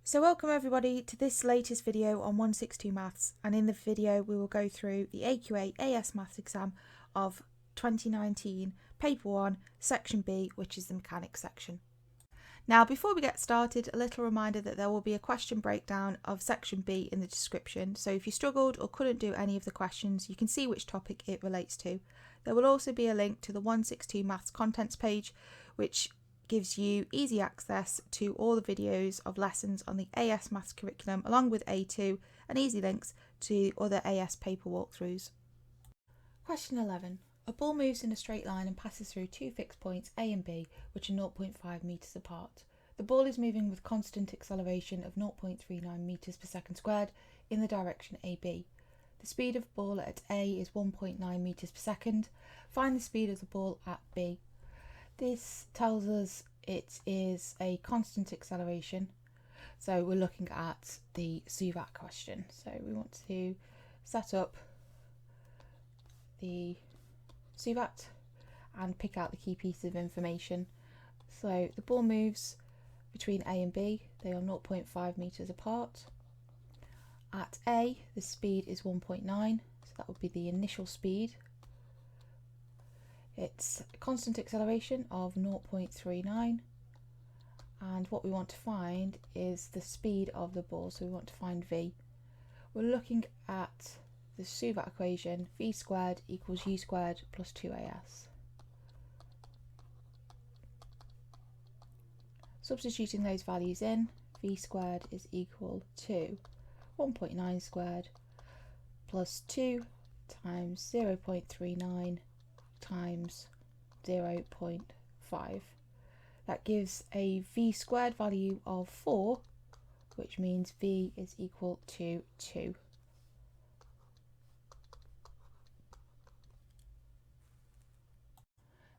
So welcome everybody to this latest video on 162 Maths, and in the video we will go through the AQA AS Maths exam of 2019, Paper 1, Section B, which is the mechanics section. Now before we get started, a little reminder that there will be a question breakdown of Section B in the description, so if you struggled or couldn't do any of the questions, you can see which topic it relates to. There will also be a link to the 162 Maths contents page, which gives you easy access to all the videos of lessons on the AS Maths curriculum along with A2 and easy links to other AS paper walkthroughs. Question 11. A ball moves in a straight line and passes through two fixed points A and B which are 0.5 metres apart. The ball is moving with constant acceleration of 0.39 metres per second squared in the direction AB. The speed of the ball at A is 1.9 metres per second. Find the speed of the ball at B. This tells us it is a constant acceleration, so we're looking at the SUVAT question. So we want to set up the SUVAT and pick out the key pieces of information. So the ball moves between A and B, they are 0.5 metres apart. At A, the speed is 1.9, so that would be the initial speed. It's a constant acceleration of 0.39, and what we want to find is the speed of the ball, so we want to find v. We're looking at the SUVAT equation, v squared equals u squared plus 2as. Substituting those values in, v squared is equal to 1.9 squared plus 2 times 0.39 times 0.5. That gives a v squared value of 4, which means v is equal to 2.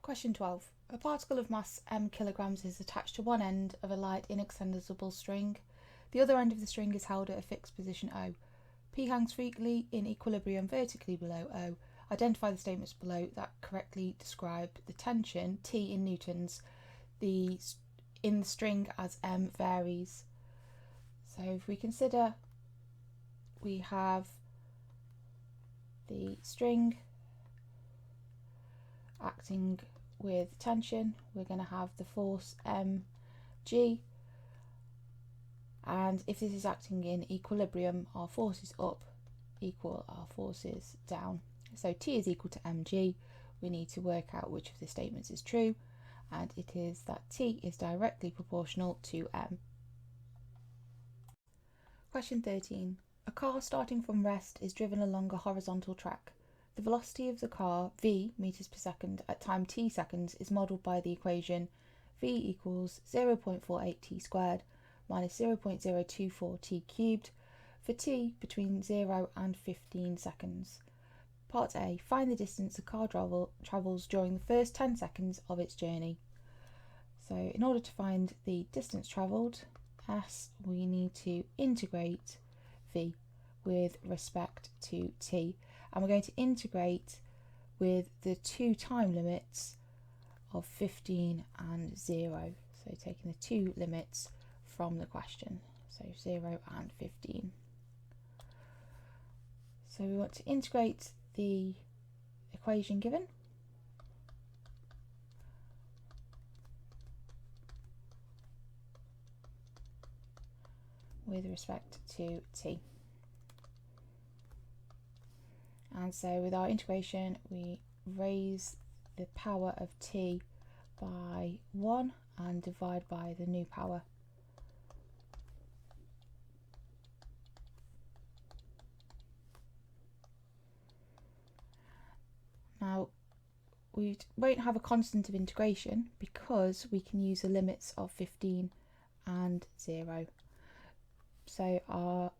Question 12. A particle of mass m kilograms is attached to one end of a light inextensible string. The other end of the string is held at a fixed position O. P hangs freely in equilibrium vertically below O. Identify the statements below that correctly describe the tension T in newtons in the string as m varies. So if we consider we have the string acting with tension, we're going to have the force mg, and if this is acting in equilibrium, our forces up equal our forces down. So T is equal to mg. We need to work out which of the statements is true, and it is that T is directly proportional to m. Question 13. A car starting from rest is driven along a horizontal track. The velocity of the car, v meters per second, at time t seconds is modelled by the equation v equals 0.48 t squared minus 0.024 t cubed for t between 0 and 15 seconds. Part A. Find the distance the car travels during the first 10 seconds of its journey. So in order to find the distance travelled, S, we need to integrate v with respect to t. And we're going to integrate with the two time limits of 15 and 0. So taking the two limits from the question, so 0 and 15. So we want to integrate the equation given with respect to t. And so with our integration, we raise the power of t by 1 and divide by the new power. Now, we won't have a constant of integration because we can use the limits of 15 and 0. So our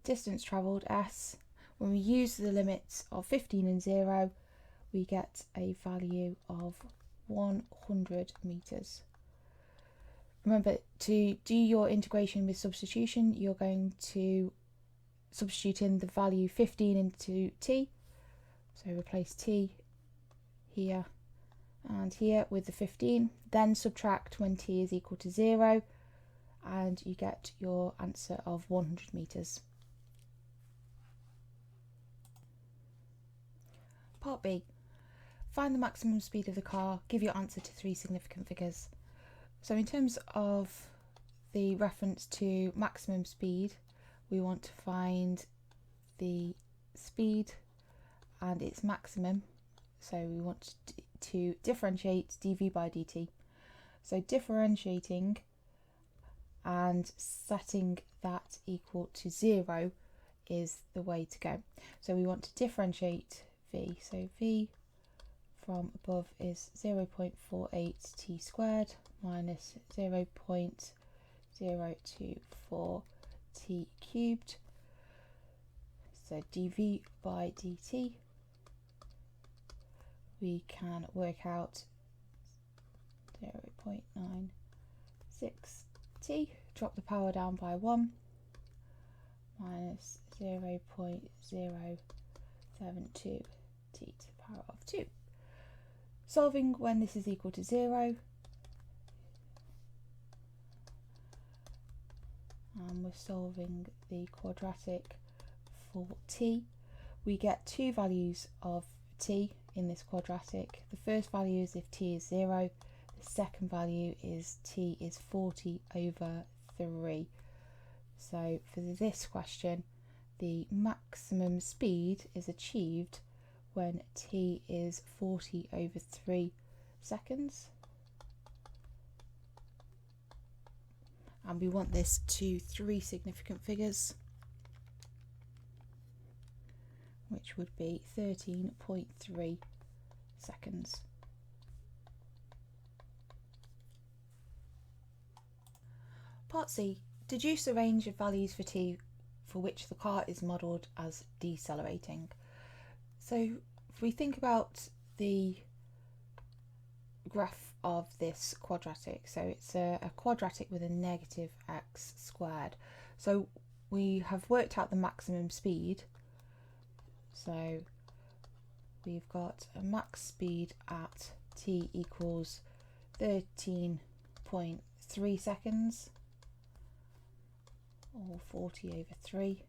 distance travelled, S, when we use the limits of 15 and 0, we get a value of 100 metres. Remember, to do your integration with substitution, you're going to substitute in the value 15 into t. So replace t here and here with the 15, then subtract when t is equal to 0, and you get your answer of 100 metres. Part B. Find the maximum speed of the car, give your answer to 3 significant figures. So in terms of the reference to maximum speed, we want to find the speed and its maximum. So we want to differentiate dv by dt. So differentiating and setting that equal to 0 is the way to go. So we want to differentiate v. So v from above is 0.48 t squared minus 0.024 t cubed. So dv by dt, we can work out 0.96 t, drop the power down by 1, minus 0.072 t to the power of 2. Solving when this is equal to 0, and we're solving the quadratic for t. We get 2 values of t in this quadratic. The first value is if t is 0, the second value is t is 40 over 3. So for this question, the maximum speed is achieved when t is 40 over 3 seconds. And we want this to 3 significant figures, which would be 13.3 seconds. Part C. Deduce a range of values for t for which the car is modelled as decelerating. So if we think about the graph of this quadratic, so it's a quadratic with a negative x squared. So we have worked out the maximum speed. So we've got a max speed at t equals 13.3 seconds, or 40 over 3.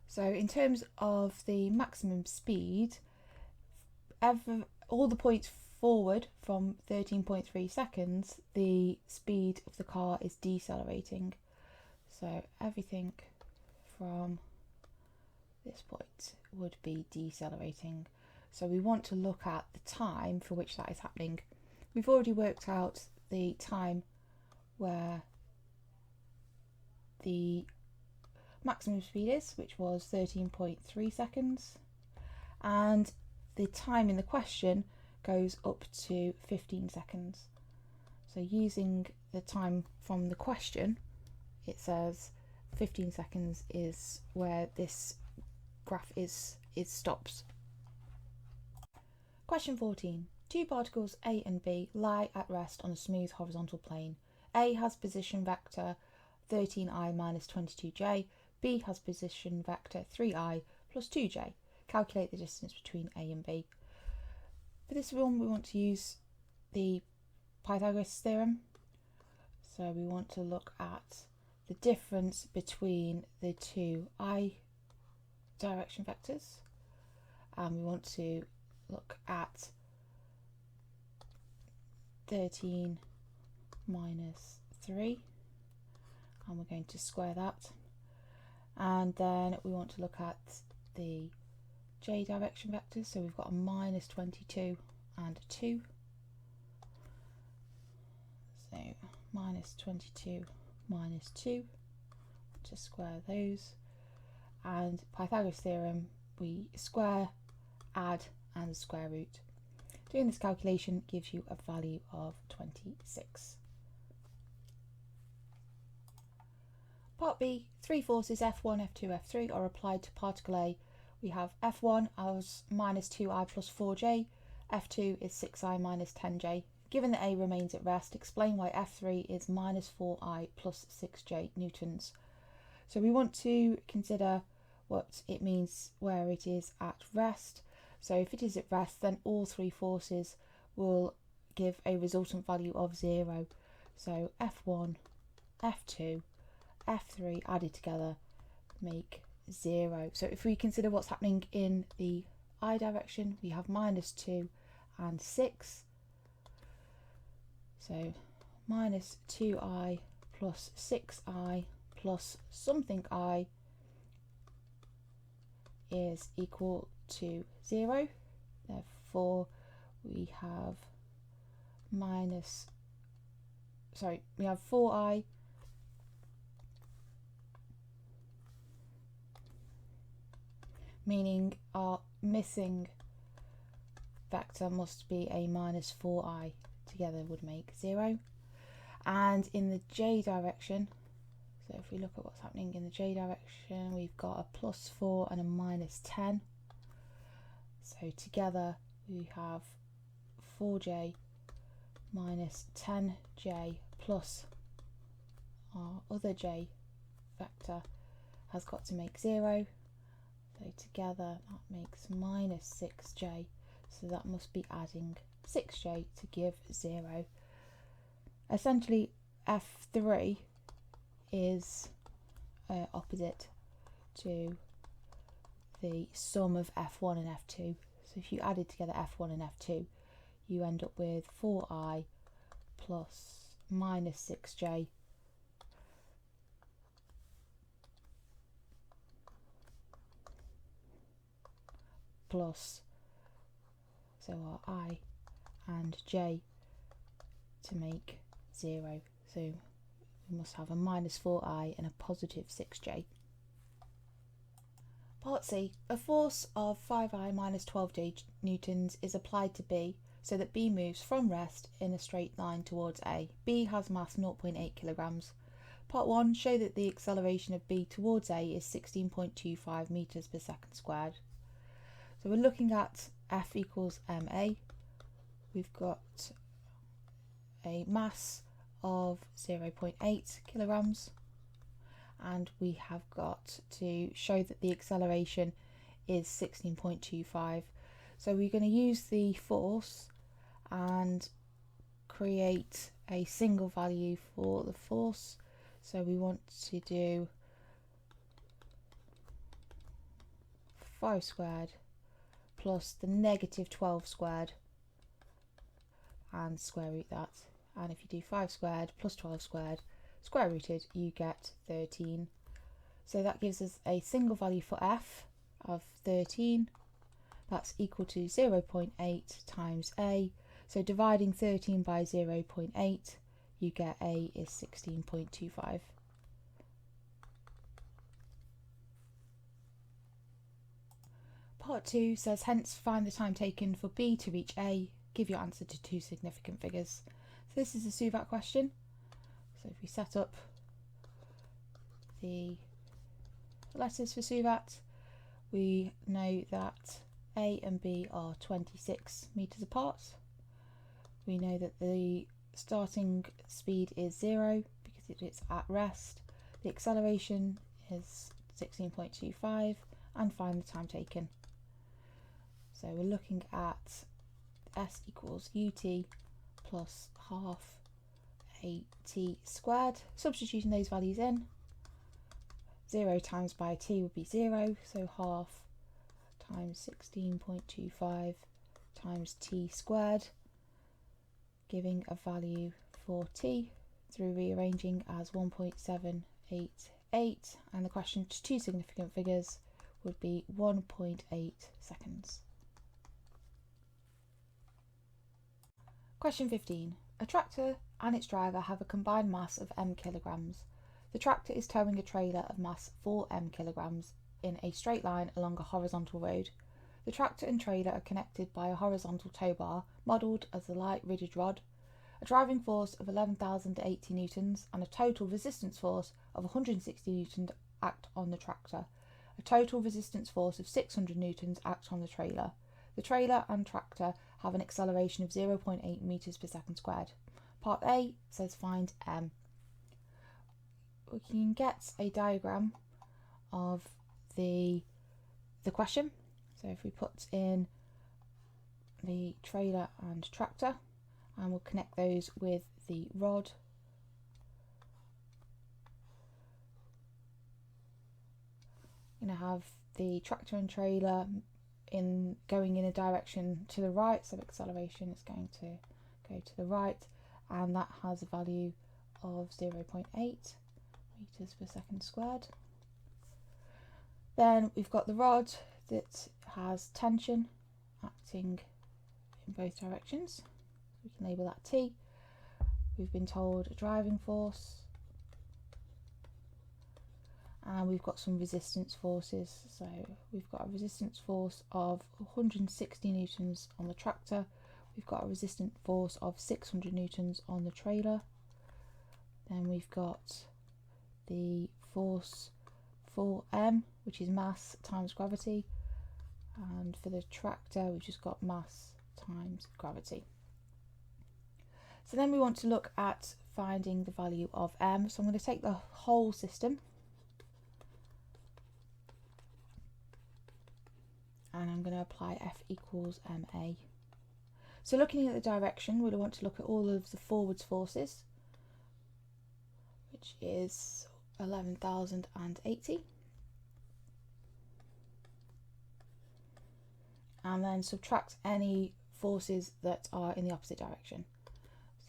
So in terms of the maximum speed, all the points forward from 13.3 seconds, the speed of the car is decelerating. So everything from this point would be decelerating. So we want to look at the time for which that is happening. We've already worked out the time where the maximum speed is, which was 13.3 seconds, and the time in the question goes up to 15 seconds. So using the time from the question, it says 15 seconds is where this graph stops. Question 14. 2 particles A and B lie at rest on a smooth horizontal plane. A has position vector 13i minus 22j. B has position vector 3i plus 2j. Calculate the distance between A and B. For this one, we want to use the Pythagoras theorem. So we want to look at the difference between the 2 I direction vectors, and we want to look at 13 minus 3, and we're going to square that. And then we want to look at the j direction vectors, so we've got a minus 22 and a 2. So minus 22 minus 2, to square those. And Pythagoras theorem, we square, add and square root. Doing this calculation gives you a value of 26. Part B, 3 forces F1, F2, F3 are applied to particle A. We have F1 as minus 2i plus 4j, F2 is 6i minus 10j. Given that A remains at rest, explain why F3 is minus 4i plus 6j newtons. So we want to consider what it means where it is at rest. So if it is at rest, then all 3 forces will give a resultant value of 0. So F1, F2, F3 added together make 0. So if we consider what's happening in the I direction, we have -2 and 6. So minus 2i plus 6i plus something I is equal to 0. Therefore we have we have 4i meaning our missing vector must be a minus 4i, together would make 0. And in the j direction, so if we look at what's happening in the j direction, we've got a +4 and a -10. So together we have 4j minus 10j plus our other j vector has got to make 0. So together that makes -6j. So that must be adding 6j to give 0. Essentially F3 is opposite to the sum of F1 and F2. So if you added together F1 and F2, you end up with 4i plus -6j plus, so our I and j to make 0. So we must have a -4i and a +6j. Part C. A force of 5i minus 12j newtons is applied to B so that B moves from rest in a straight line towards A. B has mass 0.8 kilograms. Part 1. Show that the acceleration of B towards A is 16.25 meters per second squared. So we're looking at F equals ma. We've got a mass of 0.8 kilograms. And we have got to show that the acceleration is 16.25. So we're going to use the force and create a single value for the force. So we want to do 5 squared plus the -12 squared and square root that. And if you do 5 squared plus 12 squared square rooted, you get 13. So that gives us a single value for F of 13. That's equal to 0.8 times A. So dividing 13 by 0.8, you get A is 16.25. Part 2 says, hence find the time taken for B to reach A. Give your answer to 2 significant figures. So this is a SUVAT question. So if we set up the letters for SUVAT, we know that A and B are 26 meters apart. We know that the starting speed is 0 because it's at rest. The acceleration is 16.25 and find the time taken. So we're looking at S equals ut plus half at squared, substituting those values in. 0 times by t would be 0, so half times 16.25 times t squared, giving a value for t through rearranging as 1.788, and the question's 2 significant figures would be 1.8 seconds. Question 15. A tractor and its driver have a combined mass of m kilograms. The tractor is towing a trailer of mass 4m kilograms in a straight line along a horizontal road. The tractor and trailer are connected by a horizontal tow bar, modelled as a light rigid rod. A driving force of 11,080 newtons and a total resistance force of 160 newtons act on the tractor. A total resistance force of 600 newtons acts on the trailer. The trailer and tractor have an acceleration of 0.8 meters per second squared. Part A says find m. We can get a diagram of the question. So if we put in the trailer and tractor, and we'll connect those with the rod going to have the tractor and trailer going in a direction to the right, so acceleration is going to go to the right, and that has a value of 0.8 meters per second squared. Then we've got the rod that has tension acting in both directions. We can label that T. We've been told a driving force, and we've got some resistance forces. So we've got a resistance force of 160 newtons on the tractor. We've got a resistance force of 600 newtons on the trailer. Then we've got the force for M, which is mass times gravity, and for the tractor we've just got mass times gravity. So then we want to look at finding the value of M. So I'm going to take the whole system and I'm going to apply F equals MA. So looking at the direction, we want to look at all of the forwards forces, which is 11,080, and then subtract any forces that are in the opposite direction.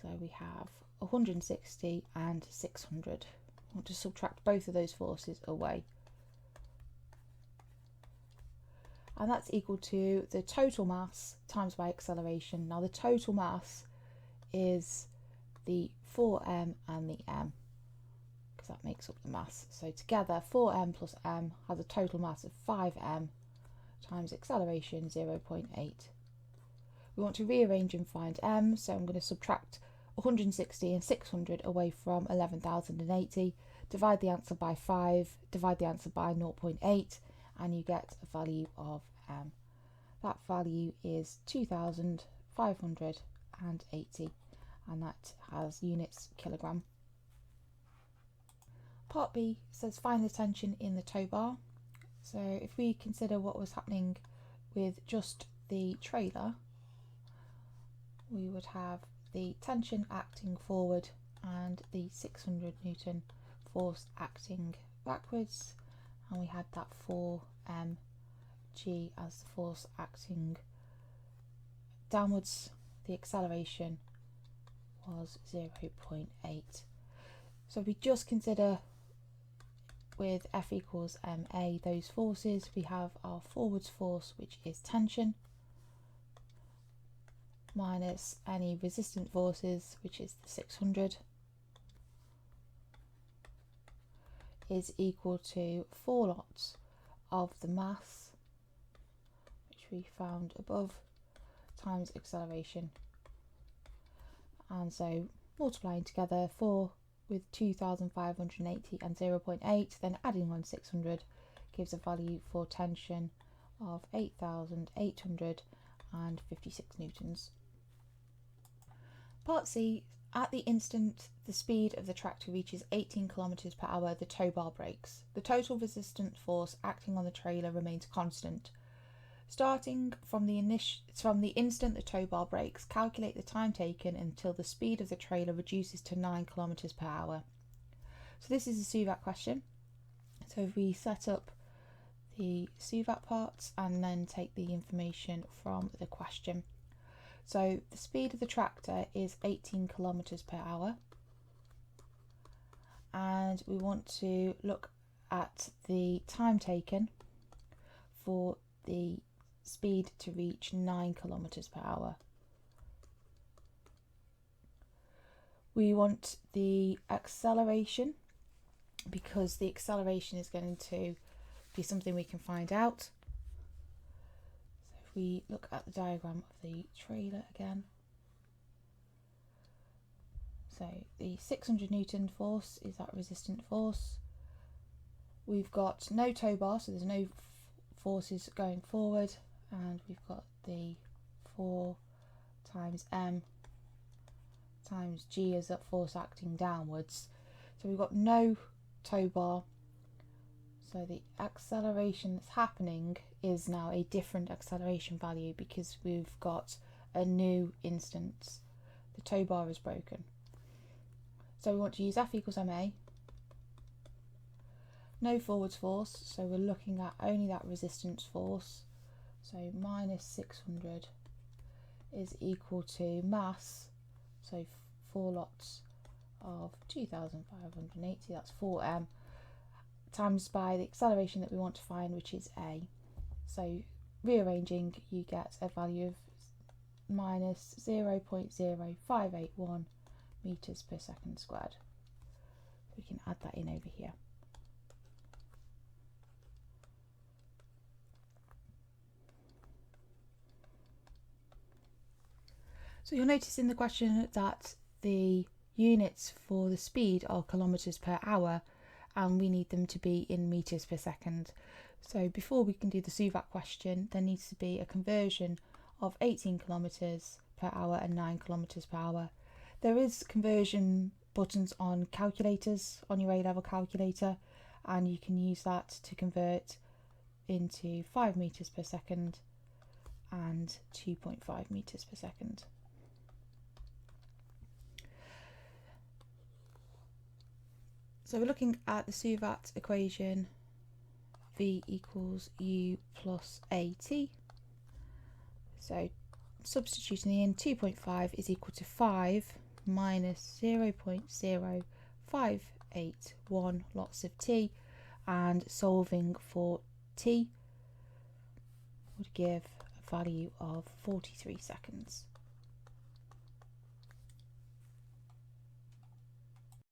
So we have 160 and 600. I want to subtract both of those forces away, and that's equal to the total mass times by acceleration. Now the total mass is the 4m and the m, because that makes up the mass. So together 4m plus m has a total mass of 5m times acceleration 0.8. We want to rearrange and find m, so I'm going to subtract 160 and 600 away from 11,080, divide the answer by 5, divide the answer by 0.8, and you get a value of m. That value is 2,580, and that has units kilogram. Part B says find the tension in the tow bar. So if we consider what was happening with just the trailer, we would have the tension acting forward and the 600 Newton force acting backwards, and we had that 4mg as the force acting downwards. The acceleration was 0.8. So if we just consider with F equals ma those forces, we have our forwards force, which is tension, minus any resistant forces, which is the 600, is equal to 4 lots of the mass, which we found above, times acceleration. And so multiplying together 4 with 2,580 and 0.8, then adding on 600 gives a value for tension of 8,856 newtons. Part C, at the instant the speed of the tractor reaches 18 kilometers per hour, the tow bar breaks. The total resistant force acting on the trailer remains constant. Starting from the instant the tow bar breaks, calculate the time taken until the speed of the trailer reduces to 9 kilometers per hour. So this is a SUVAT question. So if we set up the SUVAT parts and then take the information from the question. So the speed of the tractor is 18 kilometers per hour, and we want to look at the time taken for the speed to reach 9 kilometers per hour. We want the acceleration, because the acceleration is going to be something we can find out. So if we look at the diagram of the trailer again, so the 600 Newton force is that resistant force. We've got no tow bar, so there's no forces going forward, and we've got the 4 times m times g as that force acting downwards. So we've got no tow bar, so the acceleration that's happening is now a different acceleration value because we've got a new instance. The tow bar is broken. So we want to use F equals ma no forwards force, so we're looking at only that resistance force. So minus 600 is equal to mass, so 4 lots of 2,580, that's 4m, times by the acceleration that we want to find, which is a. So rearranging, you get a value of minus 0.0581 meters per second squared. We can add that in over here. So you'll notice in the question that the units for the speed are kilometers per hour, and we need them to be in meters per second. So before we can do the SUVAT question, there needs to be a conversion of 18 kilometers per hour and 9 kilometers per hour. There is conversion buttons on calculators, on your A-level calculator, and you can use that to convert into 5 meters per second and 2.5 meters per second. So we're looking at the SUVAT equation, V equals U plus AT. So substituting in, 2.5 is equal to 5 minus 0.0581 lots of t, and solving for t would give a value of 43 seconds.